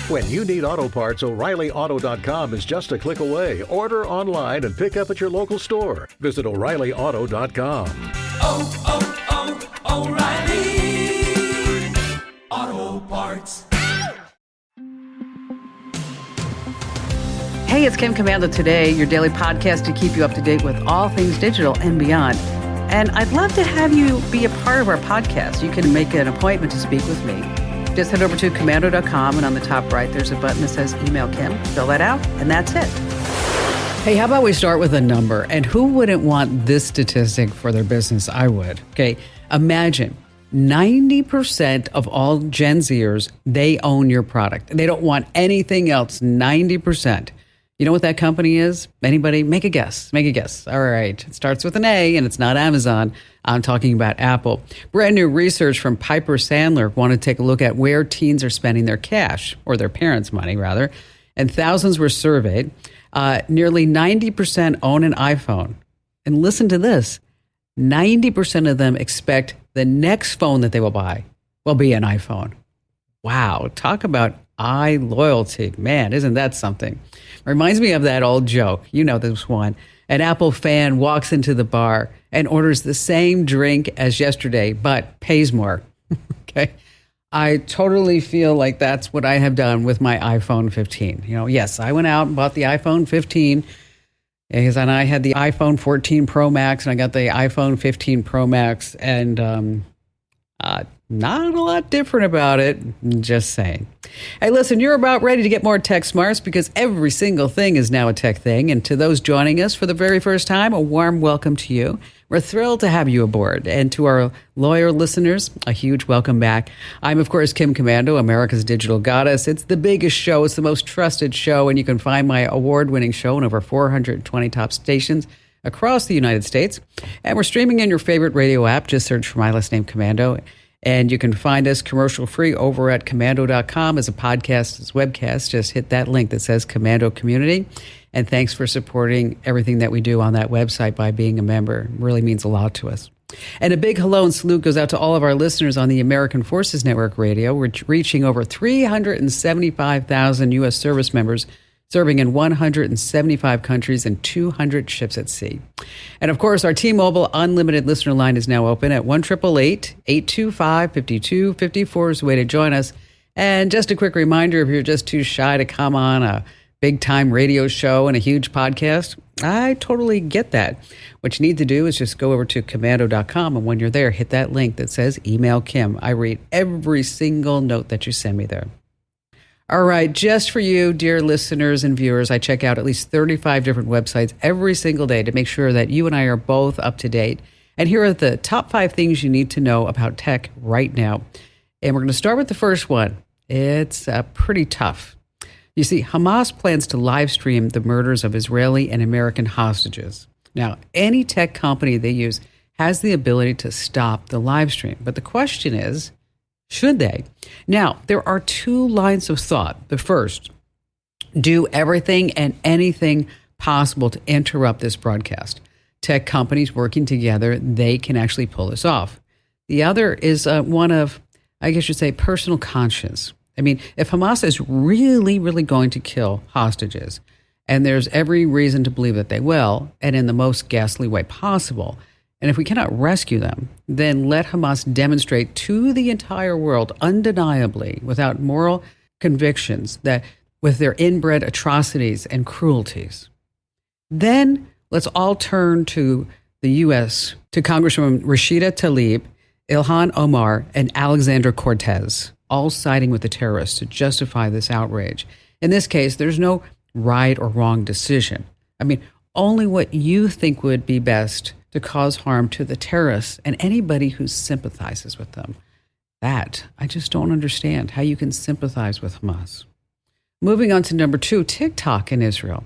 When you need auto parts, O'ReillyAuto.com is just a click away. Order online and pick up at your local store. Visit O'ReillyAuto.com. O'Reilly Auto Parts. Hey, it's Kim Commando Today, your daily podcast to keep you up to date with all things digital and beyond. And I'd love to have you be a part of our podcast. You can make an appointment to speak with me. Just head over to commando.com, and on the top right, there's a button that says Email Kim. Fill that out, and that's it. Hey, how about we start with a number? And who wouldn't want this statistic for their business? I would. Okay, imagine 90% of all Gen Zers, they own your product. They don't want anything else, 90%. You know what that company is? Anybody? Make a guess. Make a guess. All right. It starts with an A, and it's not Amazon. I'm talking about Apple. Brand new research from Piper Sandler wanted to take a look at where teens are spending their cash, or their parents' money, rather. And thousands were surveyed. Nearly 90% own an iPhone. And listen to this. 90% of them expect the next phone that they will buy will be an iPhone. Wow. Talk about eye loyalty. Man, isn't that something? Reminds me of that old joke. You know this one. An Apple fan walks into the bar and orders the same drink as yesterday, but pays more. Okay. I totally feel like that's what I have done with my iPhone 15. Yes, I went out and bought the iPhone 15 because I had the iPhone 14 Pro Max and I got the iPhone 15 Pro Max, and not a lot different about it. Just saying. Hey, listen, you're about ready to get more tech smarts because every single thing is now a tech thing. And to those joining us for the very first time, a warm welcome to you. We're thrilled to have you aboard. And to our loyal listeners, a huge welcome back. I'm, of course, Kim Commando, America's digital goddess. It's the biggest show. It's the most trusted show. And you can find my award-winning show in over 420 top stations across the United States. And we're streaming in your favorite radio app. Just search for my last name, Commando. And you can find us commercial-free over at commando.com as a podcast, as webcast. Just hit that link that says Commando Community. And thanks for supporting everything that we do on that website by being a member. It really means a lot to us. And a big hello and salute goes out to all of our listeners on the American Forces Network Radio. We're reaching over 375,000 U.S. service members, serving in 175 countries and 200 ships at sea. And of course, our T-Mobile unlimited listener line is now open at 1-888-825-5254 is the way to join us. And just a quick reminder, if you're just too shy to come on a big-time radio show and a huge podcast, I totally get that. What you need to do is just go over to commando.com, and when you're there, hit that link that says Email Kim. I read every single note that you send me there. All right, just for you, dear listeners and viewers, I check out at least 35 different websites every single day to make sure that you and I are both up to date. And here are the top 5 things you need to know about tech right now. And we're going to start with the first one. It's pretty tough. You see, Hamas plans to live stream the murders of Israeli and American hostages. Now, any tech company they use has the ability to stop the live stream. But the question is, should they? Now, there are 2 lines of thought. The first, do everything and anything possible to interrupt this broadcast. Tech companies working together, they can actually pull this off. The other is one of, I guess you'd say, personal conscience. I mean, if Hamas is really, really going to kill hostages, and there's every reason to believe that they will, and in the most ghastly way possible, and if we cannot rescue them, then let Hamas demonstrate to the entire world undeniably, without moral convictions, that with their inbred atrocities and cruelties. Then let's all turn to the U.S., to Congresswoman Rashida Tlaib, Ilhan Omar, and Alexander Cortez, all siding with the terrorists to justify this outrage. In this case, there's no right or wrong decision. I mean, only what you think would be best to cause harm to the terrorists and anybody who sympathizes with them. That, I just don't understand how you can sympathize with Hamas. Moving on to number 2, TikTok in Israel.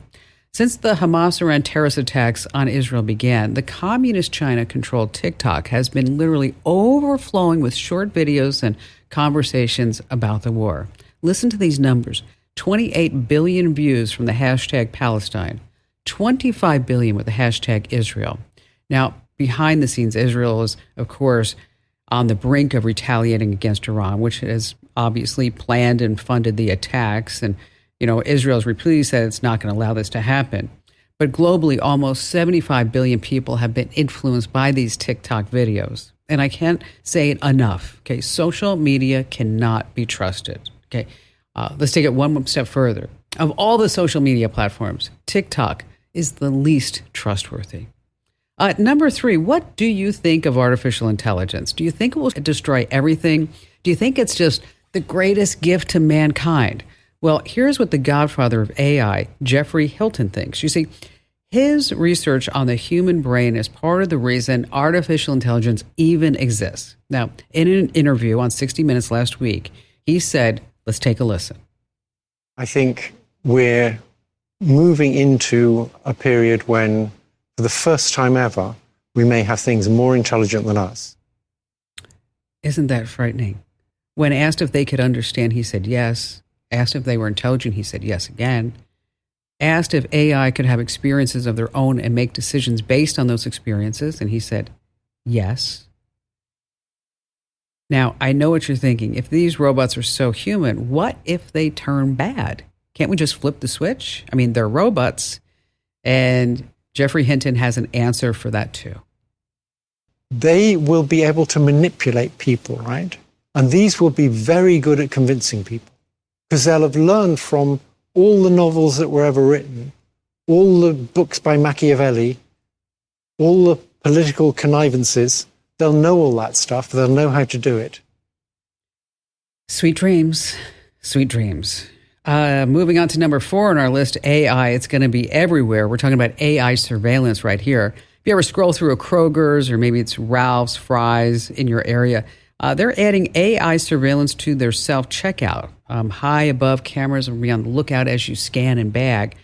Since the Hamas-Iran terrorist attacks on Israel began, the communist China-controlled TikTok has been literally overflowing with short videos and conversations about the war. Listen to these numbers. 28 billion views from the hashtag Palestine, 25 billion with the hashtag Israel. Now, behind the scenes, Israel is, of course, on the brink of retaliating against Iran, which has obviously planned and funded the attacks. And, Israel's repeatedly said it's not going to allow this to happen. But globally, almost 75 billion people have been influenced by these TikTok videos. And I can't say it enough. Okay, social media cannot be trusted. Okay, let's take it one step further. Of all the social media platforms, TikTok is the least trustworthy. Number 3, what do you think of artificial intelligence? Do you think it will destroy everything? Do you think it's just the greatest gift to mankind? Well, here's what the Godfather of AI, Jeffrey Hilton, thinks. You see, his research on the human brain is part of the reason artificial intelligence even exists. Now, in an interview on 60 Minutes last week, he said, let's take a listen. I think we're moving into a period when, for the first time ever, we may have things more intelligent than us. Isn't that frightening? When asked if they could understand, he said yes. Asked if they were intelligent, he said yes again. Asked if AI could have experiences of their own and make decisions based on those experiences, and he said yes. Now, I know what you're thinking. If these robots are so human, what if they turn bad? Can't we just flip the switch? I mean, they're robots, and Jeffrey Hinton has an answer for that too. They will be able to manipulate people, right? And these will be very good at convincing people because they'll have learned from all the novels that were ever written, all the books by Machiavelli, all the political connivances. They'll know all that stuff. They'll know how to do it. Sweet dreams. Sweet dreams. Moving on to number 4 on our list, AI. It's going to be everywhere. We're talking about AI surveillance right here. If you ever scroll through a Kroger's or maybe it's Ralph's, Fry's in your area, they're adding AI surveillance to their self-checkout. High above cameras will be on the lookout as you scan and bag.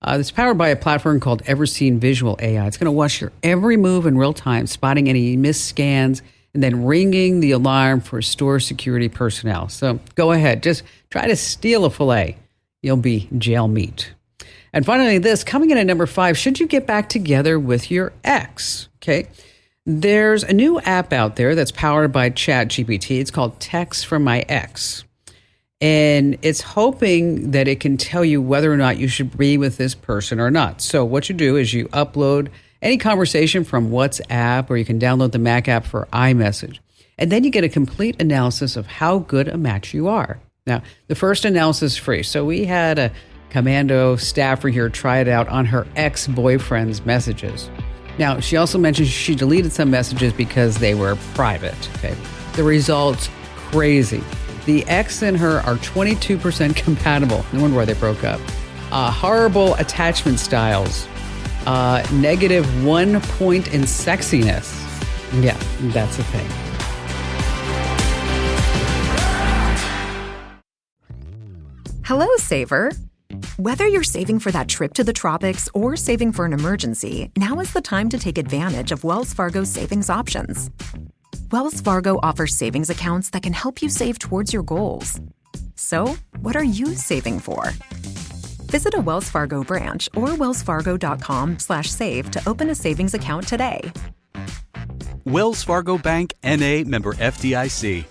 It's powered by a platform called Everseen Visual AI. It's going to watch your every move in real time, spotting any missed scans, and then ringing the alarm for store security personnel. So go ahead, just try to steal a filet. You'll be jail meat. And finally, this, coming in at number 5, should you get back together with your ex? Okay. There's a new app out there that's powered by ChatGPT. It's called Text from My Ex. And it's hoping that it can tell you whether or not you should be with this person or not. So what you do is you upload any conversation from WhatsApp, or you can download the Mac app for iMessage. And then you get a complete analysis of how good a match you are. Now, the first analysis is free. So we had a commando staffer here try it out on her ex-boyfriend's messages. Now, she also mentioned she deleted some messages because they were private. Okay, the results, crazy. The ex and her are 22% compatible. No wonder why they broke up. Horrible attachment styles. -1 point in sexiness. Yeah, that's a thing. Hello, Saver. Whether you're saving for that trip to the tropics or saving for an emergency, now is the time to take advantage of Wells Fargo's savings options. Wells Fargo offers savings accounts that can help you save towards your goals. So, what are you saving for? Visit a Wells Fargo branch or wellsfargo.com/save to open a savings account today. Wells Fargo Bank, N.A., member FDIC.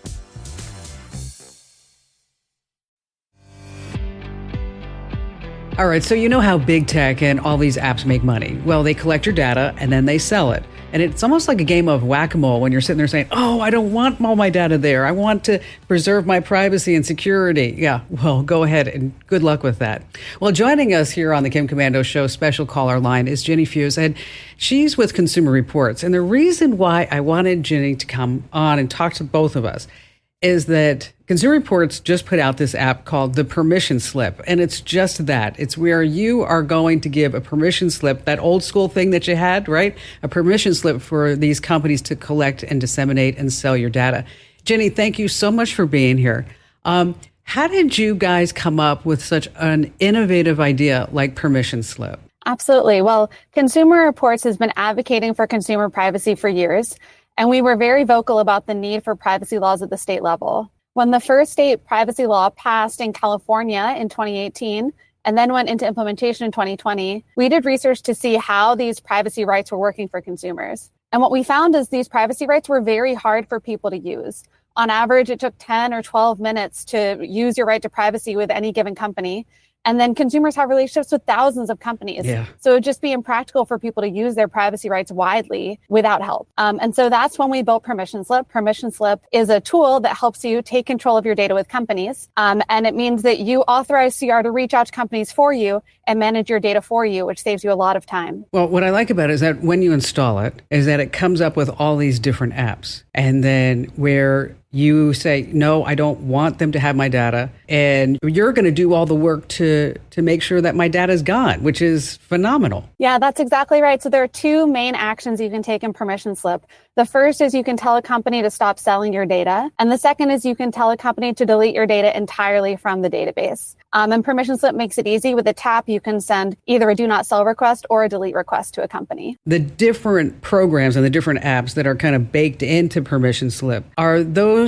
All right, so you know how big tech and all these apps make money. Well, they collect your data and then they sell it. And it's almost like a game of whack-a-mole when you're sitting there saying, oh, I don't want all my data there. I want to preserve my privacy and security. Yeah, well, go ahead and good luck with that. Well, joining us here on the Kim Komando Show special caller line is Ginny Fahs, and she's with Consumer Reports. And the reason why I wanted Ginny to come on and talk to both of us is that Consumer Reports just put out this app called the permission slip. And it's just that. It's where you are going to give a permission slip, that old school thing that you had, right? A permission slip for these companies to collect and disseminate and sell your data. Ginny, thank you so much for being here. How did you guys come up with such an innovative idea like permission slip? Absolutely. Well, Consumer Reports has been advocating for consumer privacy for years. And we were very vocal about the need for privacy laws at the state level. When the first state privacy law passed in California in 2018 and then went into implementation in 2020, we did research to see how these privacy rights were working for consumers. And what we found is these privacy rights were very hard for people to use. On average, it took 10 or 12 minutes to use your right to privacy with any given company. And then consumers have relationships with thousands of companies. Yeah. So it would just be impractical for people to use their privacy rights widely without help. And so that's when we built Permission Slip. Permission Slip is a tool that helps you take control of your data with companies. And it means that you authorize CR to reach out to companies for you and manage your data for you, which saves you a lot of time. Well, what I like about it is that when you install it, is that it comes up with all these different apps. And then where you say, no, I don't want them to have my data. And you're going to do all the work to make sure that my data is gone, which is phenomenal. Yeah, that's exactly right. So there are two main actions you can take in Permission Slip. The first is you can tell a company to stop selling your data. And the second is you can tell a company to delete your data entirely from the database. And Permission Slip makes it easy. With a tap, you can send either a do not sell request or a delete request to a company. The different programs and the different apps that are kind of baked into Permission Slip, are those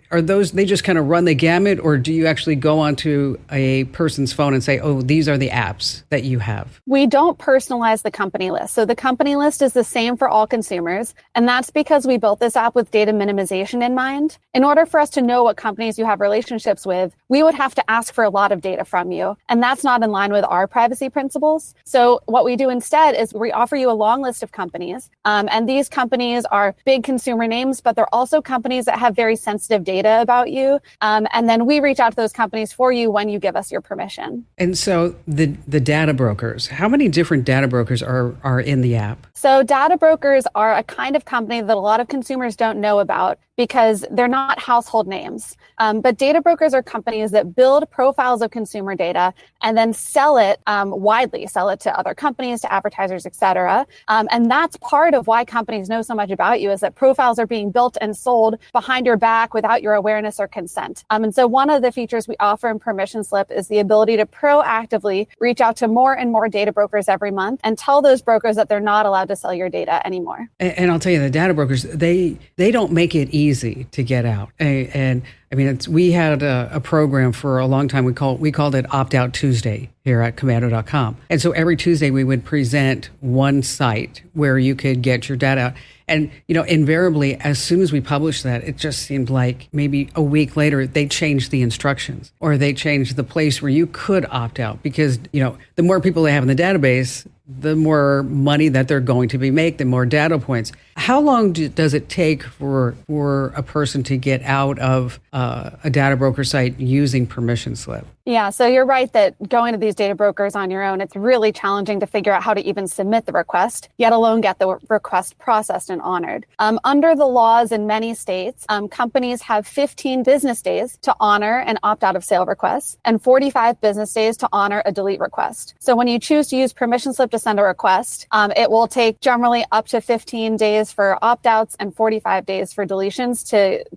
they just kind of run the gamut, or do you actually go onto a person's phone and say, oh, these are the apps that you have? We don't personalize the company list. So the company list is the same for all consumers. And that's because we built this app with data minimization in mind. In order for us to know what companies you have relationships with, we would have to ask for a lot of data from you. And that's not in line with our privacy principles. So what we do instead is we offer you a long list of companies. And these companies are big consumer names, but they're also companies that have very sensitive data about you. And then we reach out to those companies for you when you give us your permission. And so the data brokers, how many different data brokers are in the app? So data brokers are a kind of company that a lot of consumers don't know about because they're not household names. But data brokers are companies that build profiles of consumer data and then sell it widely, sell it to other companies, to advertisers, et cetera. And that's part of why companies know so much about you, is that profiles are being built and sold behind your back without your awareness or consent. And so one of the features we offer in Permission Slip is the ability to proactively reach out to more and more data brokers every month and tell those brokers that they're not allowed to sell your data anymore. And I'll tell you, the data brokers, they don't make it easy to get out. And I mean, we had a program for a long time. We called it Opt Out Tuesday here at Commando.com. And so every Tuesday we would present one site where you could get your data out. And, invariably, as soon as we published that, it just seemed like maybe a week later, they changed the instructions or they changed the place where you could opt out because, the more people they have in the database, the more money that they're going to be make, the more data points. How long does it take for a person to get out of a data broker site using Permission Slip? Yeah, so you're right that going to these data brokers on your own, it's really challenging to figure out how to even submit the request, yet alone get the request processed and honored. Under the laws in many states, companies have 15 business days to honor an opt-out of sale request and 45 business days to honor a delete request. So when you choose to use Permission Slip to send a request, it will take generally up to 15 days for opt-outs and 45 days for deletions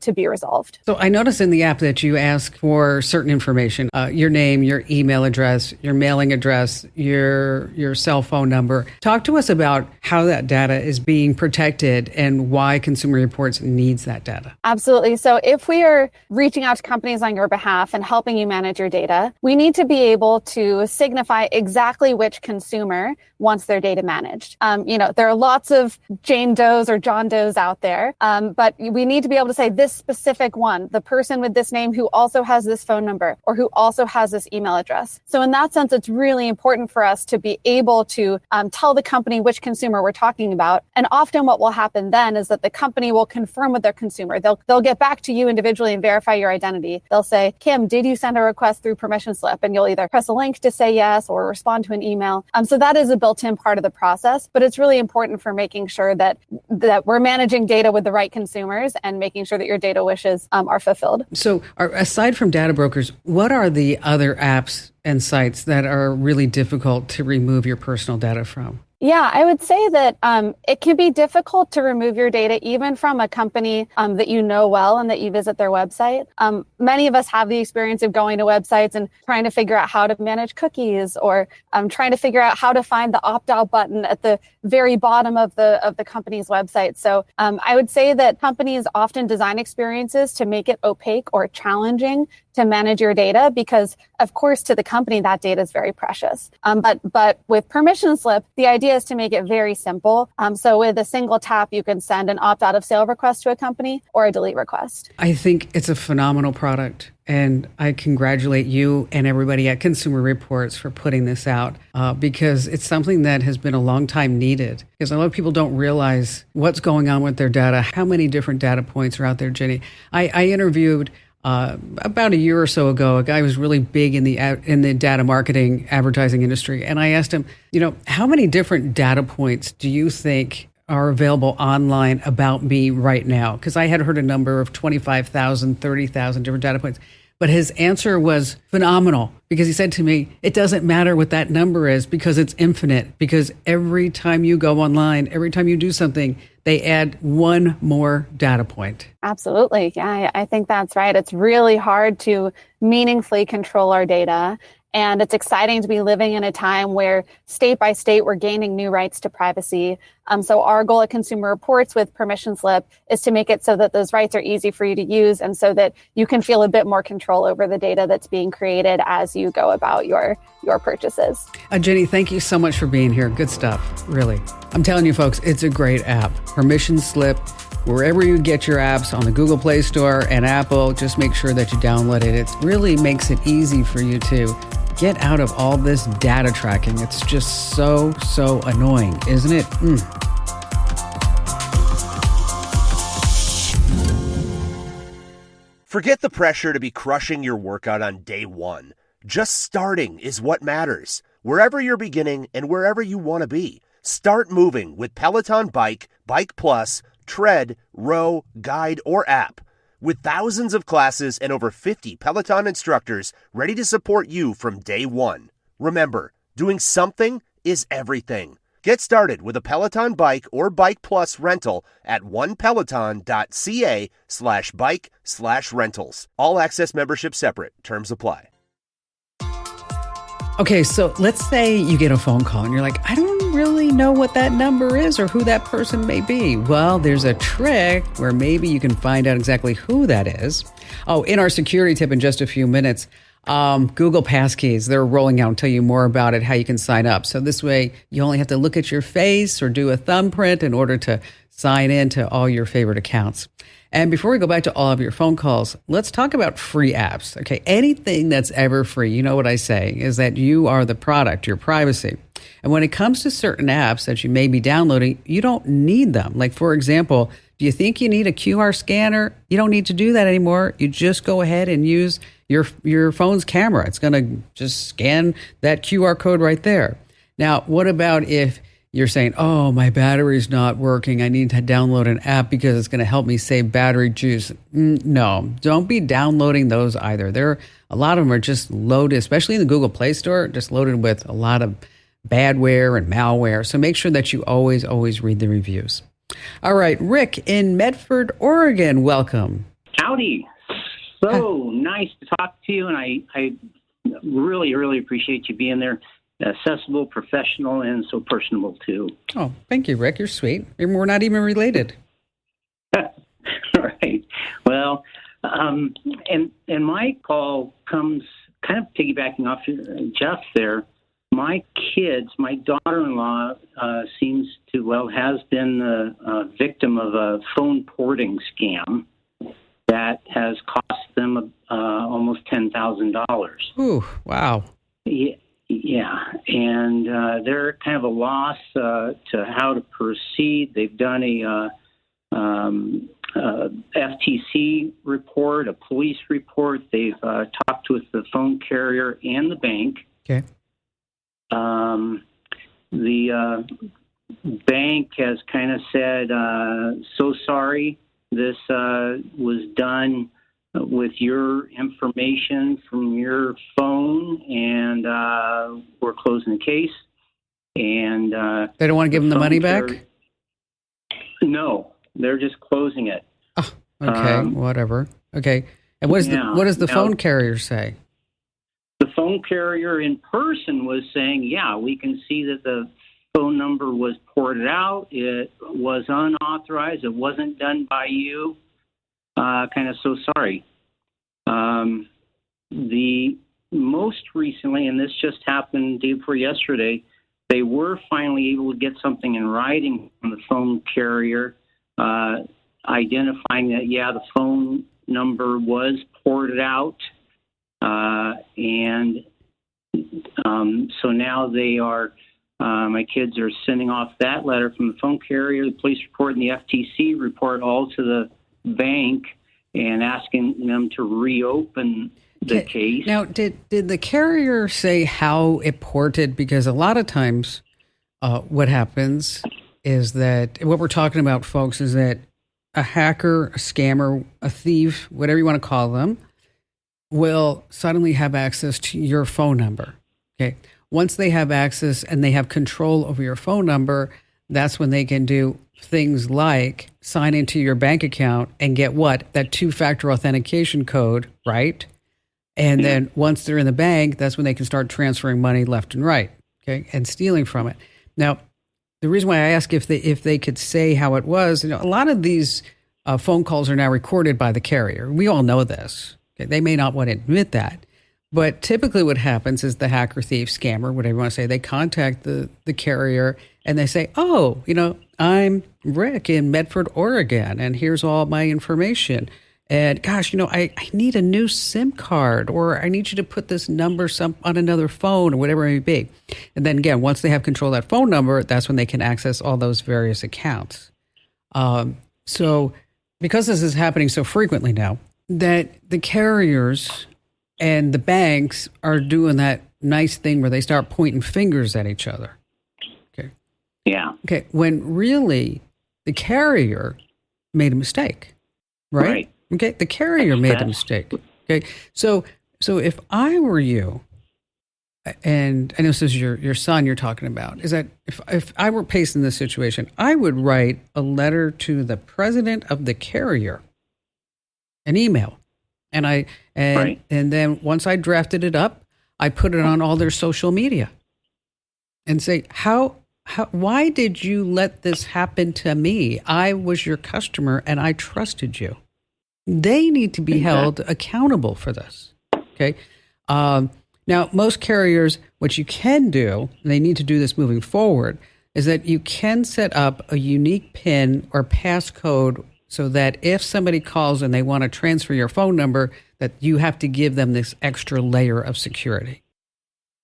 to be resolved. So I noticed in the app that you ask for certain information, your name, your email address, your mailing address, your cell phone number. Talk to us about how that data is being protected and why Consumer Reports needs that data. Absolutely. So if we are reaching out to companies on your behalf and helping you manage your data, we need to be able to signify exactly which consumer wants their data managed. There are lots of Jane Does or John Does out there, but we need to be able to say this specific one, the person with this name who also has this phone number or who also has this email address. So in that sense, it's really important for us to be able to tell the company which consumer we're talking about. And often what will happen then is that the company will confirm with their consumer. They'll get back to you individually and verify your identity. They'll say, Kim, did you send a request through Permission Slip? And you'll either press a link to say yes or respond to an email. So that is a built-in part of the process, but it's really important for making sure that we're managing data with the right consumers and making sure that your data wishes are fulfilled. So aside from data brokers, what are the other apps and sites that are really difficult to remove your personal data from? Yeah, I would say that it can be difficult to remove your data even from a company that you know well and that you visit their website. Many of us have the experience of going to websites and trying to figure out how to manage cookies or trying to figure out how to find the opt-out button at the very bottom of the company's website. So I would say that companies often design experiences to make it opaque or challenging to manage your data because, of course, to the company, that data is very precious. But with permission slip, the idea is to make it very simple. So with a single tap, you can send an opt-out of sale request to a company or a delete request. I think it's a phenomenal product. And I congratulate you and everybody at Consumer Reports for putting this out because it's something that has been a long time needed. Because a lot of people don't realize what's going on with their data, how many different data points are out there, Ginny. I interviewed about a year or so ago, a guy who was really big in the data marketing advertising industry. And I asked him, how many different data points do you think are available online about me right now? Because I had heard a number of 25,000, 30,000 different data points. But his answer was phenomenal because he said to me, it doesn't matter what that number is because it's infinite. Because every time you go online, every time you do something, they add one more data point. Absolutely. Yeah, I think that's right. It's really hard to meaningfully control our data. And it's exciting to be living in a time where state by state, we're gaining new rights to privacy. So our goal at Consumer Reports with Permission Slip is to make it so that those rights are easy for you to use and so that you can feel a bit more control over the data that's being created as you go about your purchases. Ginny, thank you so much for being here. Good stuff, really. I'm telling you, folks, it's a great app. Permission Slip. Wherever you get your apps on the Google Play Store and Apple, just make sure that you download it. It really makes it easy for you to get out of all this data tracking. It's just so annoying, isn't it? Forget the pressure to be crushing your workout on day one. Just starting is what matters. Wherever you're beginning and wherever you want to be, start moving with Peloton Bike, Bike Plus, Tread, Row, Guide, or app. With thousands of classes and over 50 Peloton instructors ready to support you from day one. Remember, doing something is everything. Get started with a Peloton Bike or Bike Plus rental at onepeloton.ca/bike/rentals. All access membership separate. Terms apply. Okay, so let's say you get a phone call and you're like, I don't really know what that number is or who that person may be. Well, there's a trick where maybe you can find out exactly who that is. Oh, in our security tip in just a few minutes, Google Passkeys, they're rolling out. I'll tell you more about it, how you can sign up. So this way, you only have to look at your face or do a thumbprint in order to sign in to all your favorite accounts. And before we go back to all of your phone calls, let's talk about free apps. Okay, anything that's ever free, you know what I say, is that you are the product, your privacy. And when it comes to certain apps that you may be downloading, you don't need them. Like, for example, do you think you need a QR scanner? You don't need to do that anymore. You just go ahead and use your phone's camera. It's going to just scan that QR code right there. Now, what about if you're saying, oh, my battery's not working. I need to download an app because it's going to help me save battery juice. No, don't be downloading those either. A lot of them are just loaded, especially in the Google Play Store, just loaded with a lot of badware and malware. So make sure that you always read the reviews. All right, Rick in Medford, Oregon, welcome. Howdy. So nice to talk to you, and I really appreciate you being there. Accessible, professional, and so personable, too. Oh, thank you, Rick. You're sweet. We're not even related. Right. Well, and my call comes kind of piggybacking off Jeff there. My daughter-in-law has been the victim of a phone porting scam that has cost them almost $10,000. Ooh, wow. Yeah, and they're kind of a loss to how to proceed. They've done a FTC report, a police report. They've talked with the phone carrier and the bank. Okay. The bank has kind of said, so sorry, this was done with your information from your phone, and we're closing the case. And they don't want to give them the money back? No, they're just closing it. Oh, okay, whatever. Okay, and what does the phone carrier say? The phone carrier in person was saying, yeah, we can see that the phone number was ported out. It was unauthorized. It wasn't done by you. Kind of so sorry. the most recently, and this just happened day before yesterday, they were finally able to get something in writing from the phone carrier, identifying that, the phone number was ported out. So now they are, my kids are sending off that letter from the phone carrier, the police report, and the FTC report all to the bank and asking them to reopen the case. Now, did the carrier say how it ported? Because a lot of times what happens is that what we're talking about, folks, is that a hacker, a scammer, a thief, whatever you want to call them, will suddenly have access to your phone number. Okay. Once they have access and they have control over your phone number, that's when they can do things like sign into your bank account and get what? That two-factor authentication code, right? And then once they're in the bank, that's when they can start transferring money left and right, okay, and stealing from it. Now, the reason why I ask if they could say how it was, a lot of these phone calls are now recorded by the carrier. We all know this. Okay? They may not want to admit that. But typically what happens is the hacker, thief, scammer, whatever you want to say, they contact the carrier and they say, oh, I'm Rick in Medford, Oregon, and here's all my information. And gosh, I need a new SIM card, or I need you to put this number on another phone, or whatever it may be. And then again, once they have control of that phone number, that's when they can access all those various accounts. So because this is happening so frequently now, that the carriers and the banks are doing that nice thing where they start pointing fingers at each other. Okay. Yeah. Okay. When really the carrier made a mistake, right? Okay. The carrier made a mistake. Okay. So if I were you, and I know this is your son you're talking about, is that if I were facing this situation, I would write a letter to the president of the carrier, an email. And then once I drafted it up, I put it on all their social media and say, why did you let this happen to me? I was your customer and I trusted you. They need to be held accountable for this. Okay. Now, most carriers, what you can do, and they need to do this moving forward, is that you can set up a unique PIN or passcode so that if somebody calls and they want to transfer your phone number, that you have to give them this extra layer of security.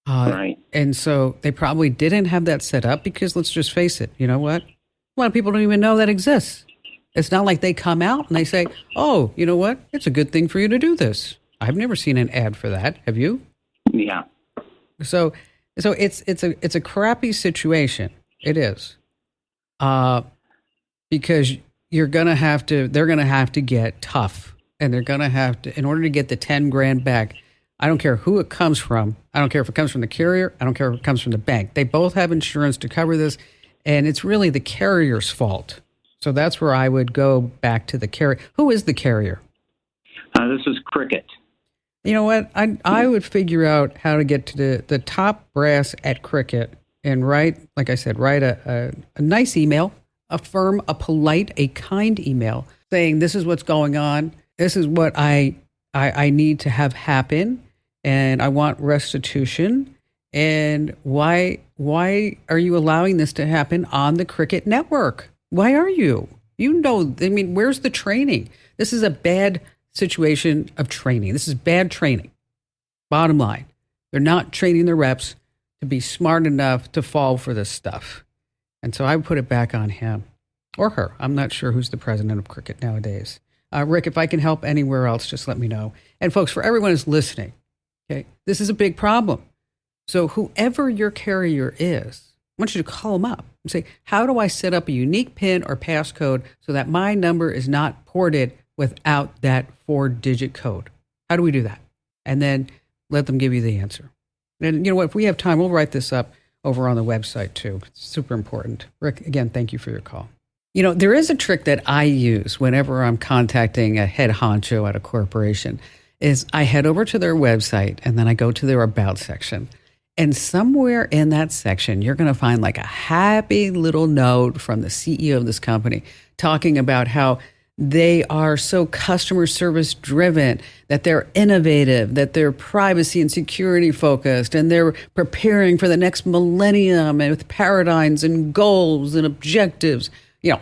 Right. And so they probably didn't have that set up because, let's just face it, you know what? A lot of people don't even know that exists. It's not like they come out and they say, oh, you know what? It's a good thing for you to do this. I've never seen an ad for that. Have you? Yeah. So it's a crappy situation. It is. Because they're going to have to get tough, and they're going to have to, in order to get the 10 grand back. I don't care who it comes from. I don't care if it comes from the carrier. I don't care if it comes from the bank. They both have insurance to cover this, and it's really the carrier's fault. So that's where I would go back to the carrier. Who is the carrier? This is Cricket. You know what? I would figure out how to get to the top brass at Cricket and write a nice email, a firm, a polite, a kind email saying, this is what's going on. This is what I need to have happen, and I want restitution. And why are you allowing this to happen on the Cricket network? Why are you? Where's the training? This is a bad situation of training. This is bad training. Bottom line, they're not training their reps to be smart enough to fall for this stuff. And so I would put it back on him or her. I'm not sure who's the president of Cricket nowadays. Rick, if I can help anywhere else, just let me know. And folks, for everyone who's listening, okay, this is a big problem. So whoever your carrier is, I want you to call them up and say, how do I set up a unique PIN or passcode so that my number is not ported without that 4-digit code? How do we do that? And then let them give you the answer. And you know what? If we have time, we'll write this up over on the website too. It's super important. Rick, again, thank you for your call. You know, there is a trick that I use whenever I'm contacting a head honcho at a corporation is I head over to their website and then I go to their about section. And somewhere in that section, you're going to find like a happy little note from the CEO of this company talking about how they are so customer service driven, that they're innovative, that they're privacy and security focused, and they're preparing for the next millennium and with paradigms and goals and objectives,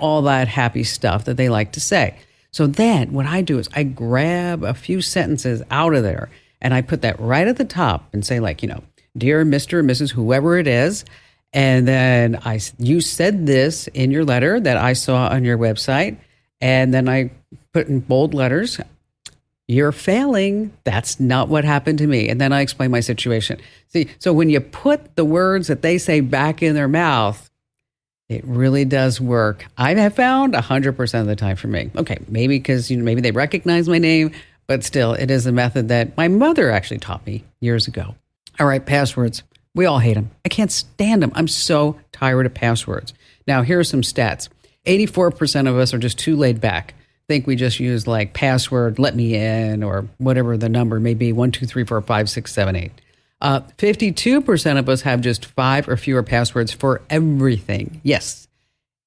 all that happy stuff that they like to say. So then what I do is I grab a few sentences out of there and I put that right at the top and say dear Mr. and Mrs. whoever it is. And then you said this in your letter that I saw on your website. And then I put in bold letters, you're failing. That's not what happened to me. And then I explain my situation. See, so when you put the words that they say back in their mouth, it really does work. I have found 100% of the time for me. Okay, maybe because maybe they recognize my name, but still, it is a method that my mother actually taught me years ago. All right, passwords. We all hate them. I can't stand them. I'm so tired of passwords. Now, here are some stats. 84% of us are just too laid back. Think we just use password, let me in, or whatever the number may be, 1, 2, 3, 4, 5, 6, 7, 8. 52% of us have just 5 or fewer passwords for everything. Yes,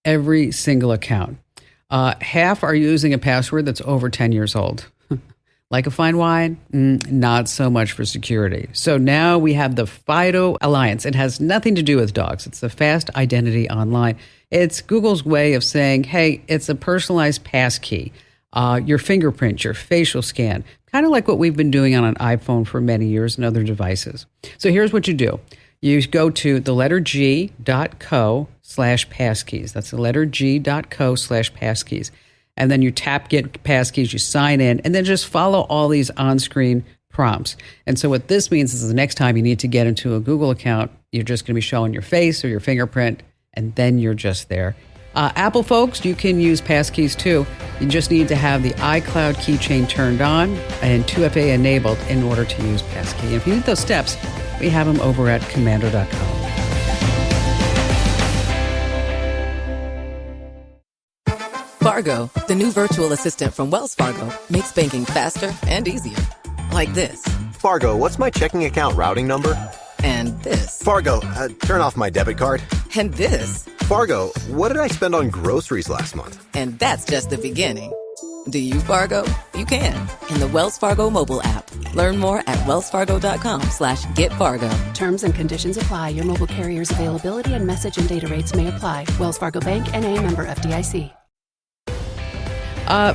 every single account. Half are using a password that's over 10 years old. Like a fine wine? Not so much for security. So now we have the FIDO Alliance. It has nothing to do with dogs. It's the fast identity online. It's Google's way of saying, hey, it's a personalized passkey, your fingerprint, your facial scan, kind of like what we've been doing on an iPhone for many years and other devices. So here's what you do. You go to the letter G.co/passkeys. That's the letter G.co/passkeys. And then you tap Get Passkeys, you sign in, and then just follow all these on-screen prompts. And so what this means is the next time you need to get into a Google account, you're just going to be showing your face or your fingerprint, and then you're just there. Apple folks, you can use passkeys too. You just need to have the iCloud keychain turned on and 2FA enabled in order to use passkey. And if you need those steps, we have them over at commando.com. Fargo, the new virtual assistant from Wells Fargo, makes banking faster and easier. Like this. Fargo, what's my checking account routing number? And this. Fargo, turn off my debit card. And this. Fargo, what did I spend on groceries last month? And that's just the beginning. Do you, Fargo? You can in the Wells Fargo mobile app. Learn more at wellsfargo.com/getfargo. Terms and conditions apply. Your mobile carrier's availability and message and data rates may apply. Wells Fargo Bank, N.A., member FDIC.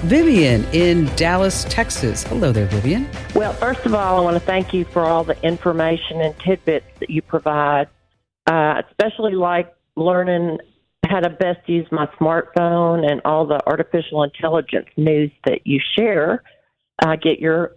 Vivian in Dallas, Texas. Hello there, Vivian. Well, first of all, I want to thank you for all the information and tidbits that you provide, especially like learning how to best use my smartphone and all the artificial intelligence news that you share. I get your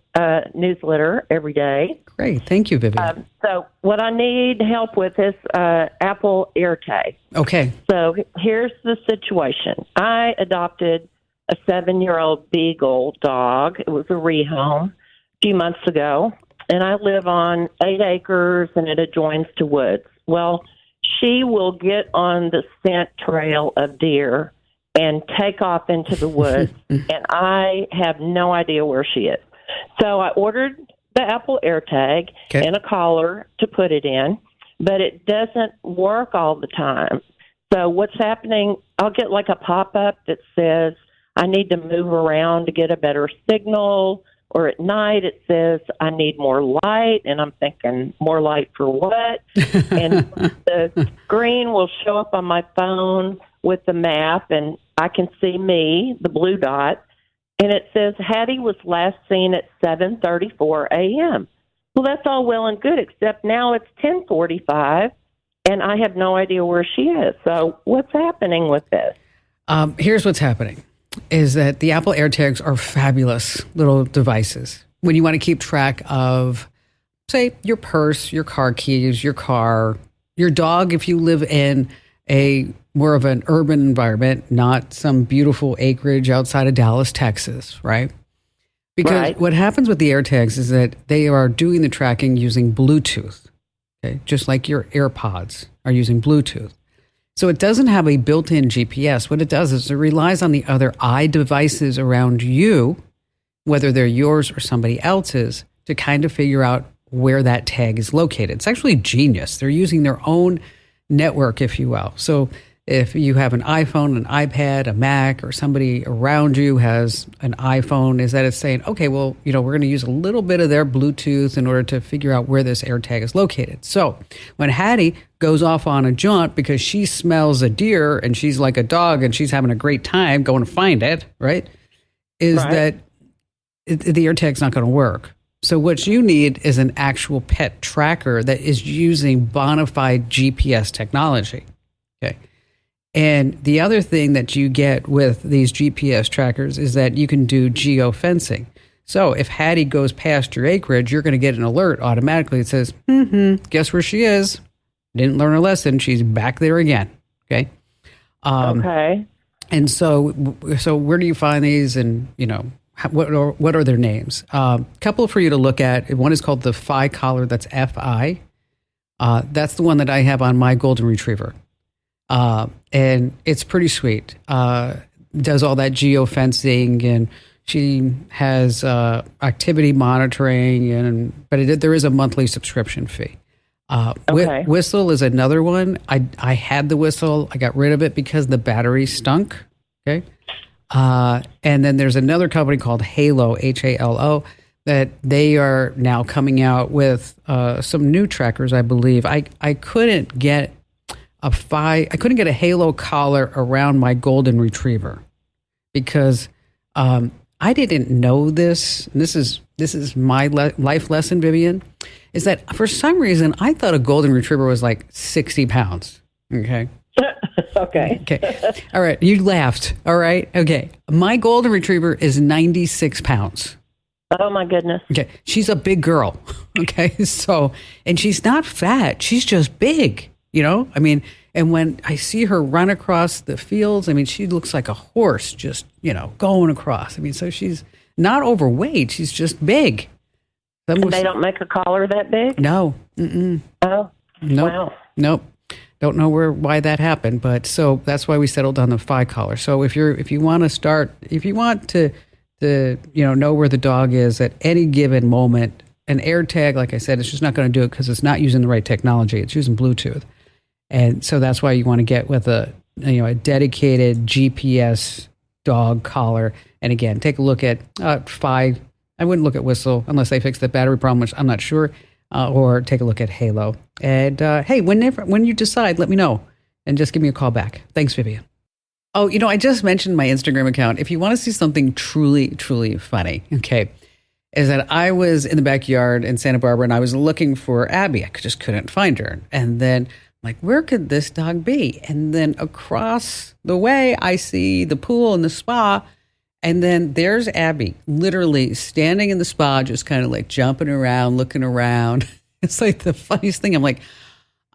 newsletter every day. Great. Thank you, Vivian. So what I need help with is Apple AirTag. Okay. So here's the situation. I adopted a 7-year-old beagle dog. It was a rehome a few months ago, and I live on 8 acres, and it adjoins to woods. Well, she will get on the scent trail of deer and take off into the woods, and I have no idea where she is. So I ordered the Apple AirTag and a collar to put it in, but it doesn't work all the time. So what's happening, I'll get like a pop-up that says, I need to move around to get a better signal, or at night it says I need more light, and I'm thinking, more light for what? And the screen will show up on my phone with the map, and I can see me, the blue dot, and it says Hattie was last seen at 7:34 a.m. Well, that's all well and good, except now it's 10:45, and I have no idea where she is. So what's happening with this? Here's what's happening. Is that the Apple AirTags are fabulous little devices. When you want to keep track of, say, your purse, your car keys, your car, your dog, if you live in a more of an urban environment, not some beautiful acreage outside of Dallas, Texas, right? Because what happens with the AirTags is that they are doing the tracking using Bluetooth, okay? Just like your AirPods are using Bluetooth. So it doesn't have a built-in GPS. What it does is it relies on the other devices around you, whether they're yours or somebody else's, to kind of figure out where that tag is located. It's actually genius. They're using their own network, if you will. So If you have an iPhone, an iPad, a Mac, or somebody around you has an iPhone, is that it's saying, okay, well, we're going to use a little bit of their Bluetooth in order to figure out where this AirTag is located. So when Hattie goes off on a jaunt because she smells a deer and she's like a dog and she's having a great time going to find it, right? That the AirTag's not going to work. So what you need is an actual pet tracker that is using bona fide GPS technology. Okay. And the other thing that you get with these GPS trackers is that you can do geofencing. So if Hattie goes past your acreage, you're going to get an alert automatically. It says, guess where she is? Didn't learn her lesson. She's back there again. Okay. Okay. And so where do you find these? And, what are their names? Couple for you to look at. One is called the Fi collar. That's Fi. That's the one that I have on my golden retriever. And it's pretty sweet. Does all that geofencing, and she has activity monitoring, but there is a monthly subscription fee. Whistle is another one. I had the Whistle. I got rid of it because the battery stunk. Okay. And then there's another company called Halo, Halo, that they are now coming out with some new trackers, I believe. I couldn't get a Halo collar around my golden retriever because I didn't know this. And this is my life lesson, Vivian, is that for some reason I thought a golden retriever was like 60 pounds. Okay. Okay. All right. You laughed. All right. Okay. My golden retriever is 96 pounds. Oh my goodness. Okay. She's a big girl. Okay. So, and she's not fat. She's just big, I mean, and when I see her run across the fields, I mean, she looks like a horse just, going across. I mean, so she's not overweight. She's just big. And they don't make a collar that big? No. Oh. Nope. Wow. Nope. Don't know why that happened, but so that's why we settled on the Fi collar. So if you want to know where the dog is at any given moment, an AirTag, like I said, it's just not going to do it because it's not using the right technology. It's using Bluetooth. And so that's why you want to get with a dedicated GPS dog collar. And again, take a look at Fi. I wouldn't look at Whistle unless they fix the battery problem, which I'm not sure. Or take a look at Halo. And hey, when you decide, let me know and just give me a call back. Thanks, Vivian. Oh, I just mentioned my Instagram account. If you want to see something truly, truly funny, okay, is that I was in the backyard in Santa Barbara and I was looking for Abby. I just couldn't find her. And then I'm like, where could this dog be? And then across the way, I see the pool and the spa. And then there's Abby, literally standing in the spa, just kind of like jumping around, looking around. It's like the funniest thing. I'm like,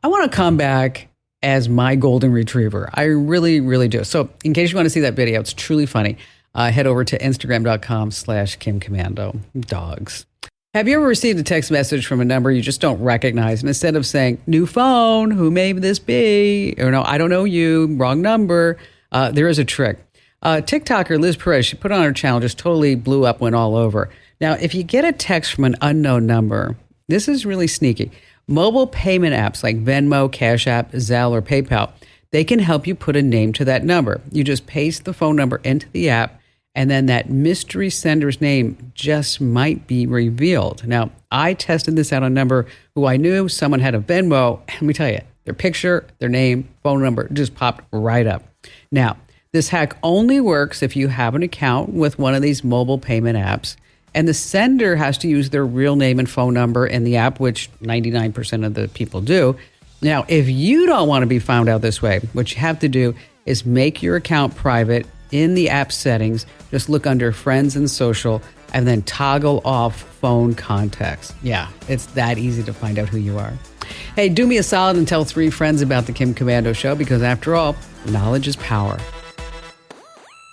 I want to come back as my golden retriever. I really, really do. So in case you want to see that video, it's truly funny. Head over to Instagram.com/KimCommando. Dogs. Have you ever received a text message from a number you just don't recognize? And instead of saying, new phone, who may this be? Or no, I don't know you, wrong number. There is a trick. TikToker Liz Perez, she put on her channel, just totally blew up, went all over. Now, if you get a text from an unknown number, this is really sneaky. Mobile payment apps like Venmo, Cash App, Zelle, or PayPal, they can help you put a name to that number. You just paste the phone number into the app, and then that mystery sender's name just might be revealed. Now, I tested this out on a number who I knew someone had a Venmo. Let me tell you, their picture, their name, phone number just popped right up. Now, this hack only works if you have an account with one of these mobile payment apps, and the sender has to use their real name and phone number in the app, which 99% of the people do. Now, if you don't want to be found out this way, what you have to do is make your account private in the app settings. Just look under Friends and Social, and then toggle off phone contacts. Yeah, it's that easy to find out who you are. Hey, do me a solid and tell 3 friends about the Kim Commando Show, because after all, knowledge is power.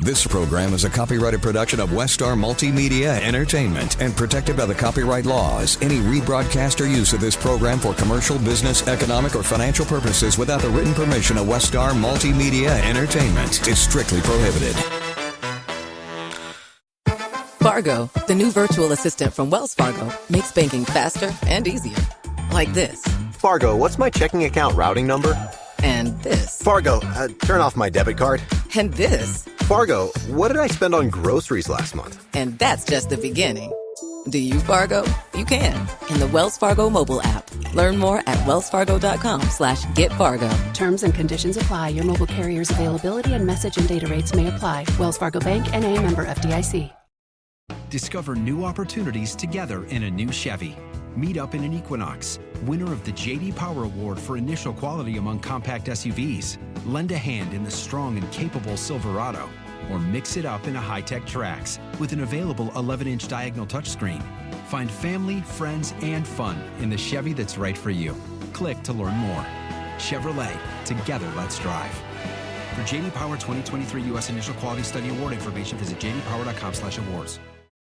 This program is a copyrighted production of Westar Multimedia Entertainment and protected by the copyright laws. Any rebroadcast or use of this program for commercial, business, economic, or financial purposes without the written permission of Westar Multimedia Entertainment is strictly prohibited. Fargo, the new virtual assistant from Wells Fargo, makes banking faster and easier. Like this. Fargo, what's my checking account routing number? And this. Fargo, turn off my debit card. And this. Fargo, what did I spend on groceries last month? And that's just the beginning. Do you, Fargo? You can in the Wells Fargo mobile app. Learn more at wellsfargo.com/getfargo. Terms and conditions apply. Your mobile carrier's availability and message and data rates may apply. Wells Fargo Bank, N.A., member FDIC. Discover new opportunities together in a new Chevy. Meet up in an Equinox, winner of the J.D. Power Award for initial quality among compact SUVs. Lend a hand in the strong and capable Silverado, or mix it up in a high-tech Trax with an available 11-inch diagonal touchscreen. Find family, friends, and fun in the Chevy that's right for you. Click to learn more. Chevrolet, together let's drive. For J.D. Power 2023 U.S. Initial Quality Study Award information, visit jdpower.com/awards.